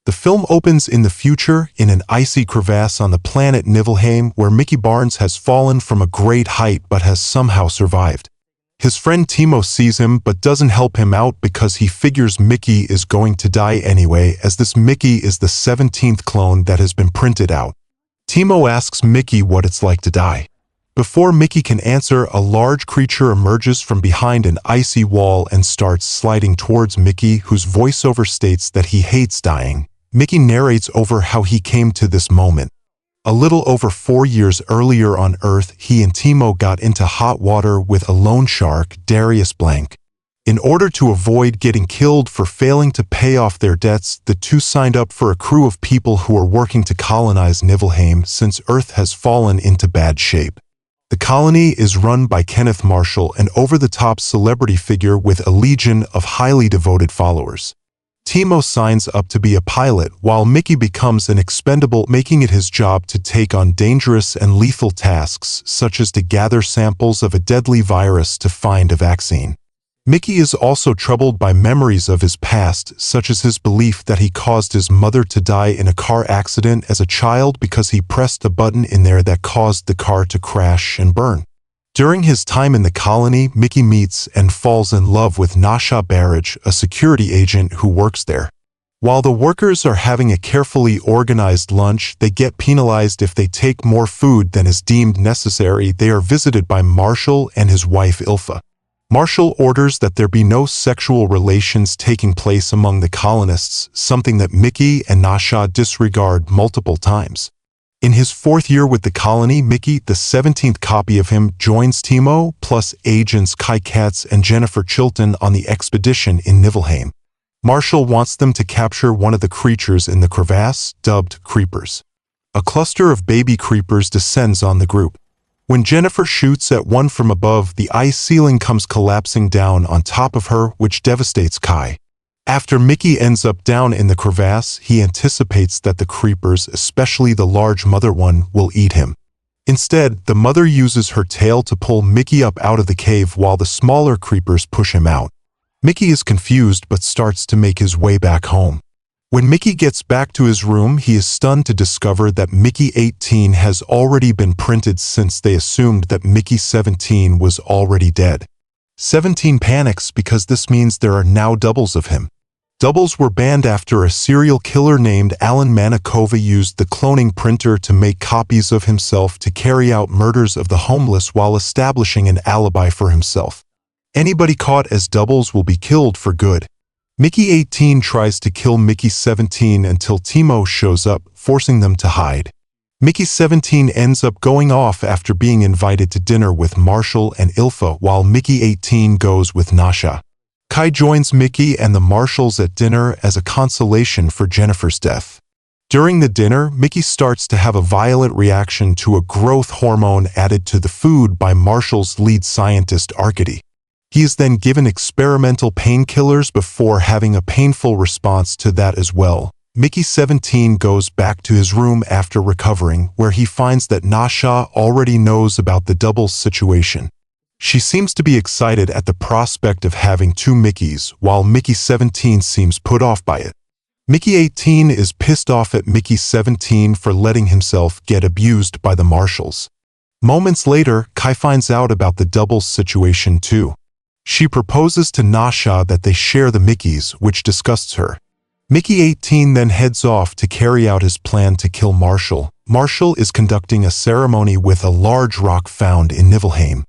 The film opens in the future in an icy crevasse on the planet Niflheim where Mickey Barnes has fallen from a great height but has somehow survived. His friend Timo sees him but doesn't help him out because he figures Mickey is going to die anyway, as this Mickey is the 17th clone that has been printed out. Timo asks Mickey what it's like to die. Before Mickey can answer, a large creature emerges from behind an icy wall and starts sliding towards Mickey, whose voiceover states that he hates dying. Mickey narrates over how he came to this moment. A little over 4 years earlier on Earth, he and Timo got into hot water with a loan shark, Darius Blank. In order to avoid getting killed for failing to pay off their debts, the two signed up for a crew of people who are working to colonize Niflheim since Earth has fallen into bad shape. The colony is run by Kenneth Marshall, an over-the-top celebrity figure with a legion of highly devoted followers. Timo signs up to be a pilot, while Mickey becomes an expendable, making it his job to take on dangerous and lethal tasks, such as to gather samples of a deadly virus to find a vaccine. Mickey is also troubled by memories of his past, such as his belief that he caused his mother to die in a car accident as a child because he pressed a button in there that caused the car to crash and burn. During his time in the colony, Mickey meets and falls in love with Nasha Barridge, a security agent who works there. While the workers are having a carefully organized lunch, they get penalized if they take more food than is deemed necessary. They are visited by Marshall and his wife Ylfa. Marshall orders that there be no sexual relations taking place among the colonists, something that Mickey and Nasha disregard multiple times. In his 4th year with the colony, Mickey, the 17th copy of him, joins Timo, plus agents Kai Katz and Jennifer Chilton on the expedition in Niflheim. Marshall wants them to capture one of the creatures in the crevasse, dubbed creepers. A cluster of baby creepers descends on the group. When Jennifer shoots at one from above, the ice ceiling comes collapsing down on top of her, which devastates Kai. After Mickey ends up down in the crevasse, he anticipates that the creepers, especially the large mother one, will eat him. Instead, the mother uses her tail to pull Mickey up out of the cave while the smaller creepers push him out. Mickey is confused but starts to make his way back home. When Mickey gets back to his room, he is stunned to discover that Mickey 18 has already been printed since they assumed that Mickey 17 was already dead. 17 panics because this means there are now doubles of him. Doubles were banned after a serial killer named Alan Manikova used the cloning printer to make copies of himself to carry out murders of the homeless while establishing an alibi for himself. Anybody caught as doubles will be killed for good. Mickey 18 tries to kill Mickey 17 until Timo shows up, forcing them to hide. Mickey 17 ends up going off after being invited to dinner with Marshall and Ylfa, while Mickey 18 goes with Nasha. Kai joins Mickey and the Marshalls at dinner as a consolation for Jennifer's death. During the dinner, Mickey starts to have a violent reaction to a growth hormone added to the food by Marshall's lead scientist Arkady. He is then given experimental painkillers before having a painful response to that as well. Mickey 17 goes back to his room after recovering, where he finds that Nasha already knows about the doubles situation. She seems to be excited at the prospect of having 2 Mickeys, while Mickey 17 seems put off by it. Mickey 18 is pissed off at Mickey 17 for letting himself get abused by the Marshalls. Moments later, Kai finds out about the doubles situation too. She proposes to Nasha that they share the Mickeys, which disgusts her. Mickey 18 then heads off to carry out his plan to kill Marshall. Marshall is conducting a ceremony with a large rock found in Niflheim.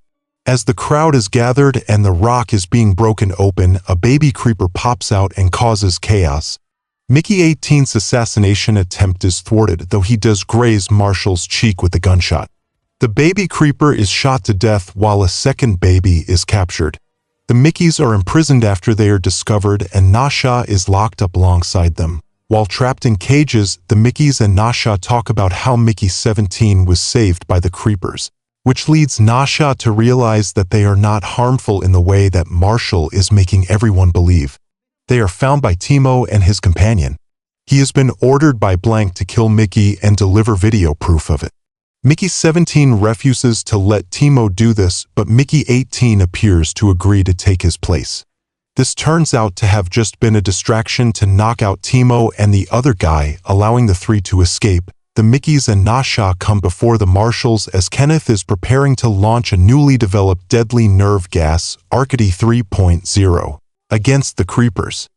As the crowd is gathered and the rock is being broken open, a baby creeper pops out and causes chaos. Mickey 18's assassination attempt is thwarted, though he does graze Marshall's cheek with a gunshot. The baby creeper is shot to death while a second baby is captured. The Mickeys are imprisoned after they are discovered, and Nasha is locked up alongside them. While trapped in cages, the Mickeys and Nasha talk about how Mickey 17 was saved by the creepers, which leads Nasha to realize that they are not harmful in the way that Marshall is making everyone believe. They are found by Timo and his companion. He has been ordered by Blank to kill Mickey and deliver video proof of it. Mickey 17 refuses to let Timo do this, but Mickey 18 appears to agree to take his place. This turns out to have just been a distraction to knock out Timo and the other guy, allowing the three to escape. The Mickeys and Nasha come before the marshals as Kenneth is preparing to launch a newly developed deadly nerve gas, Arkady 3.0, against the creepers.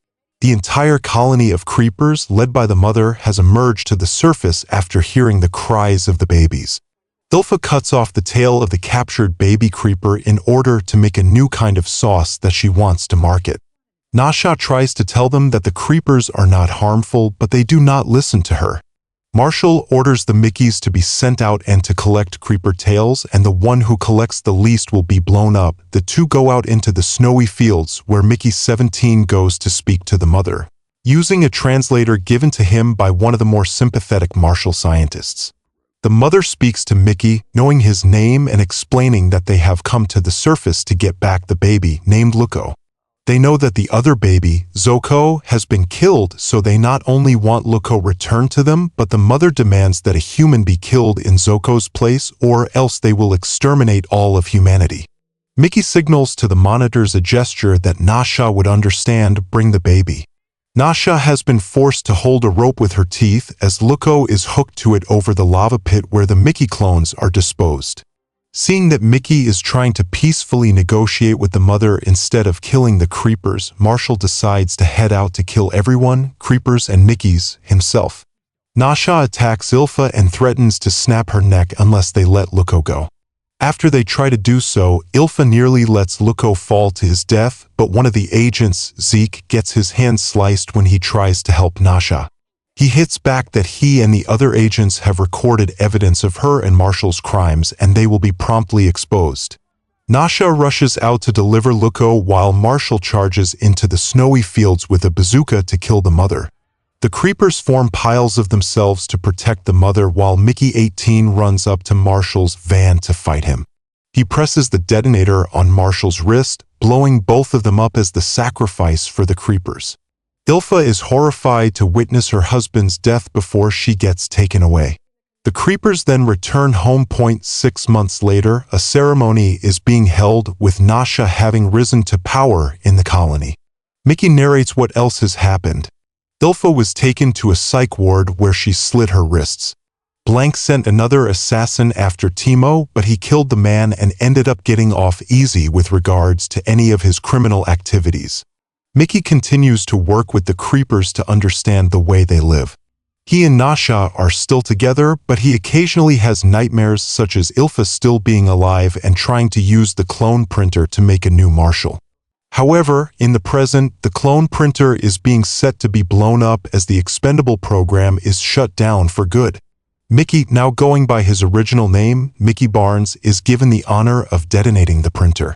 The entire colony of creepers, led by the mother, has emerged to the surface after hearing the cries of the babies. Ylfa cuts off the tail of the captured baby creeper in order to make a new kind of sauce that she wants to market. Nasha tries to tell them that the creepers are not harmful, but they do not listen to her. Marshall orders the Mickeys to be sent out and to collect creeper tails, and the one who collects the least will be blown up. The two go out into the snowy fields where Mickey 17 goes to speak to the mother, using a translator given to him by one of the more sympathetic Marshall scientists. The mother speaks to Mickey, knowing his name and explaining that they have come to the surface to get back the baby, named Luko. They know that the other baby, Zoko, has been killed, so they not only want Luko returned to them, but the mother demands that a human be killed in Zoko's place or else they will exterminate all of humanity. Mickey signals to the monitors a gesture that Nasha would understand, bring the baby. Nasha has been forced to hold a rope with her teeth as Luko is hooked to it over the lava pit where the Mickey clones are disposed. Seeing that Mickey is trying to peacefully negotiate with the mother instead of killing the creepers, Marshall decides to head out to kill everyone, creepers and Mickeys, himself. Nasha attacks Ylfa and threatens to snap her neck unless they let Luko go. After they try to do so, Ylfa nearly lets Luko fall to his death, but one of the agents, Zeke, gets his hand sliced when he tries to help Nasha. He hits back that he and the other agents have recorded evidence of her and Marshall's crimes and they will be promptly exposed. Nasha rushes out to deliver Luko while Marshall charges into the snowy fields with a bazooka to kill the mother. The creepers form piles of themselves to protect the mother while Mickey 18 runs up to Marshall's van to fight him. He presses the detonator on Marshall's wrist, blowing both of them up as the sacrifice for the creepers. Ylfa is horrified to witness her husband's death before she gets taken away. The creepers then return home. 6 months later, a ceremony is being held with Nasha having risen to power in the colony. Mickey narrates what else has happened. Ylfa was taken to a psych ward where she slit her wrists. Blank sent another assassin after Timo, but he killed the man and ended up getting off easy with regards to any of his criminal activities. Mickey continues to work with the creepers to understand the way they live. He and Nasha are still together, but he occasionally has nightmares such as Ylfa still being alive and trying to use the clone printer to make a new Marshall. However, in the present, the clone printer is being set to be blown up as the Expendable program is shut down for good. Mickey, now going by his original name, Mickey Barnes, is given the honor of detonating the printer.